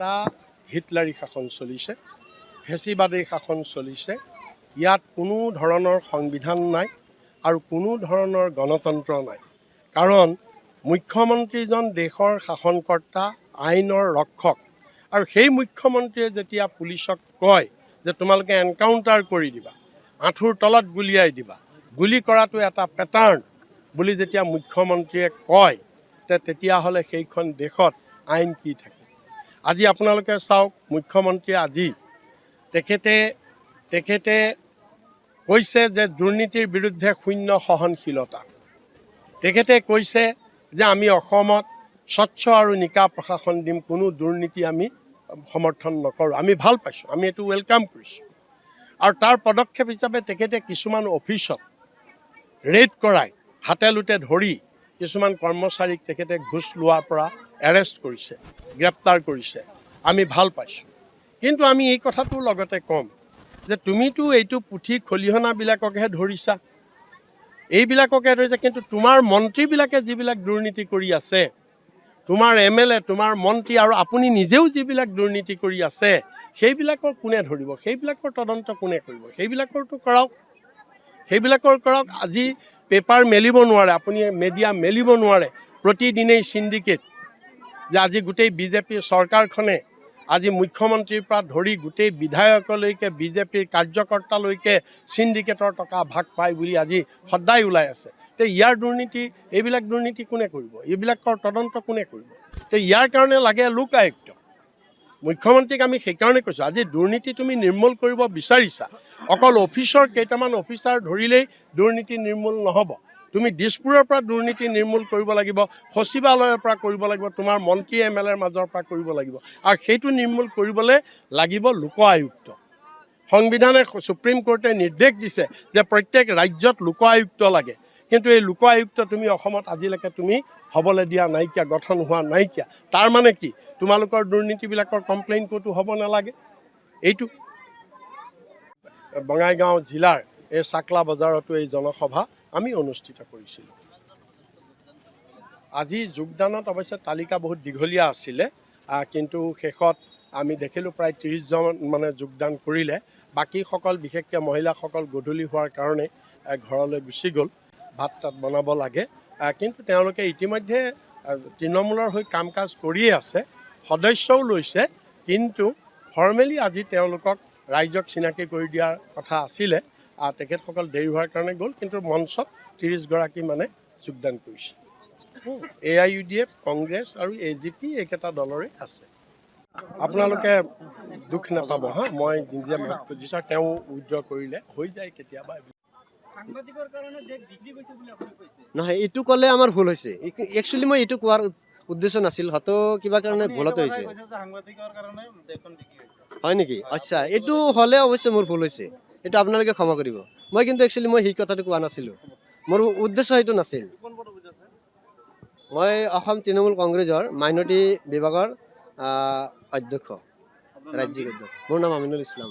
এটা হিটলাৰী শাসন চলিছে, ফেচিবাদী শাসন চলিছে। ইয়াত কোনো ধৰণৰ সংবিধান নাই আৰু কোনো ধৰণৰ গণতন্ত্ৰ নাই। কাৰণ মুখ্যমন্ত্ৰীজন দেশৰ শাসনকৰ্তা, আইনৰ ৰক্ষক, আৰু সেই মুখ্যমন্ত্ৰীয়ে যেতিয়া পুলিচক কয় যে তোমালোকে এনকাউণ্টাৰ কৰি দিবা, আঁঠুৰ তলত গুলিয়াই দিবা, গুলি কৰাটো এটা পেটাৰ্ণ বুলি যেতিয়া মুখ্যমন্ত্ৰীয়ে কয়, তেতিয়াহ'লে সেইখন দেশত আইন কি থাকে? আজি আপোনালোকে চাওক, মুখ্যমন্ত্ৰীয়ে আজি তেখেতে কৈছে যে দুৰ্নীতিৰ বিৰুদ্ধে শূন্য সহনশীলতা। তেখেতে কৈছে যে আমি অসমত স্বচ্ছ আৰু নিকা প্ৰশাসন দিম, কোনো দুৰ্নীতি আমি সমৰ্থন নকৰোঁ। আমি ভাল পাইছোঁ, আমি এইটো ৱেলকাম কৰিছোঁ। আৰু তাৰ পদক্ষেপ হিচাপে তেখেতে কিছুমান অফিচত ৰেড কৰাই হাতে লোটে ধৰি কিছুমান কৰ্মচাৰীক তেখেতে ঘোচ লোৱাৰ পৰা এৰেষ্ট কৰিছে, গ্ৰেপ্তাৰ কৰিছে। আমি ভাল পাইছোঁ। কিন্তু আমি এই কথাটো লগতে ক'ম যে তুমিতো এইটো পুথি খলিহনাবিলাককহে ধৰিছা, এইবিলাককে ধৰিছা, কিন্তু তোমাৰ মন্ত্ৰীবিলাকে যিবিলাক দুৰ্নীতি কৰি আছে, তোমাৰ MLA, তোমাৰ মন্ত্ৰী আৰু আপুনি নিজেও যিবিলাক দুৰ্নীতি কৰি আছে, সেইবিলাকৰ কোনে ধৰিব? সেইবিলাকৰ তদন্ত কোনে কৰিব? সেইবিলাকৰতো কৰক, সেইবিলাকৰ কৰক। আজি পেপাৰ মেলিব নোৱাৰে, আপুনি মেডিয়া মেলিব নোৱাৰে, প্ৰতিদিনেই চিণ্ডিকেট। যে আজি গোটেই বিজেপিৰ চৰকাৰখনে আজি মুখ্যমন্ত্ৰীৰ পৰা ধৰি গোটেই বিধায়কলৈকে, বিজেপিৰ কাৰ্যকৰ্তালৈকে চিণ্ডিকেটৰ টকা ভাগ পায় বুলি আজি সদায় ওলাই আছে। তে ইয়াৰ দুৰ্নীতি, এইবিলাক দুৰ্নীতি কোনে কৰিব? এইবিলাকৰ তদন্ত কোনে কৰিব? তে ইয়াৰ কাৰণে লাগে লোক আয়ুক্ত। মুখ্যমন্ত্ৰীক আমি সেইকাৰণে কৈছোঁ, আজি দুৰ্নীতি তুমি নিৰ্মূল কৰিব বিচাৰিছা, অকল অফিচৰ কেইটামান অফিচাৰ ধৰিলেই দুৰ্নীতি নিৰ্মূল নহ'ব। তুমি দিছপুৰৰ পৰা দুৰ্নীতি নিৰ্মূল কৰিব লাগিব, সচিবালয়ৰ পৰা কৰিব লাগিব, তোমাৰ মন্ত্ৰী MLAৰ মাজৰ পৰা কৰিব লাগিব। আৰু সেইটো নিৰ্মূল কৰিবলৈ লাগিব লোক আয়ুক্ত। সংবিধানে, সুপ্ৰিম কোৰ্টে নিৰ্দেশ দিছে যে প্ৰত্যেক ৰাজ্যত লোক আয়ুক্ত লাগে। কিন্তু এই লোক আয়ুক্ত তুমি অসমত আজিলৈকে তুমি হ'বলৈ দিয়া নাইকিয়া, গঠন হোৱা নাইকিয়া। তাৰ মানে কি? তোমালোকৰ দুৰ্নীতিবিলাকৰ কমপ্লেইন ক'তো হ'ব নালাগে। এইটো বঙাইগাঁও জিলাৰ এই চাকলা বজাৰতো এই জনসভা আমি অনুষ্ঠিত কৰিছিলোঁ। আজি যোগদানত অৱশ্যে তালিকা বহুত দীঘলীয়া আছিলে, কিন্তু শেষত আমি দেখিলোঁ প্ৰায় 30জন মানে যোগদান কৰিলে। বাকীসকল, বিশেষকৈ মহিলাসকল গধূলি হোৱাৰ কাৰণে ঘৰলৈ গুচি গ'ল, ভাত তাত বনাব লাগে। কিন্তু তেওঁলোকে ইতিমধ্যে তৃণমূলৰ হৈ কাম কাজ কৰিয়ে আছে, সদস্যও লৈছে। কিন্তু ফৰ্মেলি আজি তেওঁলোকক ৰাইজক চিনাকি কৰি দিয়াৰ কথা আছিলে। তেখেতসকল দেৰি হোৱাৰ কাৰণে গ'ল, কিন্তু মঞ্চত 30গৰাকী মানে যোগদান কৰিছে। AIUDF, কংগ্ৰেছ আৰু AGP এইকেইটা দলৰে আছে। আপোনালোকে দুখ নাপাব হা, মই নিজে মাত খুজিছোঁ, তেওঁ উইথড্ৰ কৰিলে হৈ যায় কেতিয়াবা। নহয়, এইটো ক'লে আমাৰ ভুল হৈছে। একচুৱেলি মই এইটো কোৱাৰ উদ্দেশ্য নাছিল, হয়তো কিবা কাৰণে ভুলতে হৈছে। হয় নেকি? আচ্ছা, এইটো হ'লে অৱশ্যে মোৰ ভুল হৈছে, এইটো আপোনালোকে ক্ষমা কৰিব। মই কিন্তু একচুৱেলি মই সেই কথাটো কোৱা নাছিলোঁ, মোৰ উদ্দেশ্য সেইটো নাছিল। মই অসম তৃণমূল কংগ্ৰেছৰ মাইনৰিটি বিভাগৰ অধ্যক্ষ, ৰাজ্যিক অধ্যক্ষ। মোৰ নাম আমিনুল ইছলাম।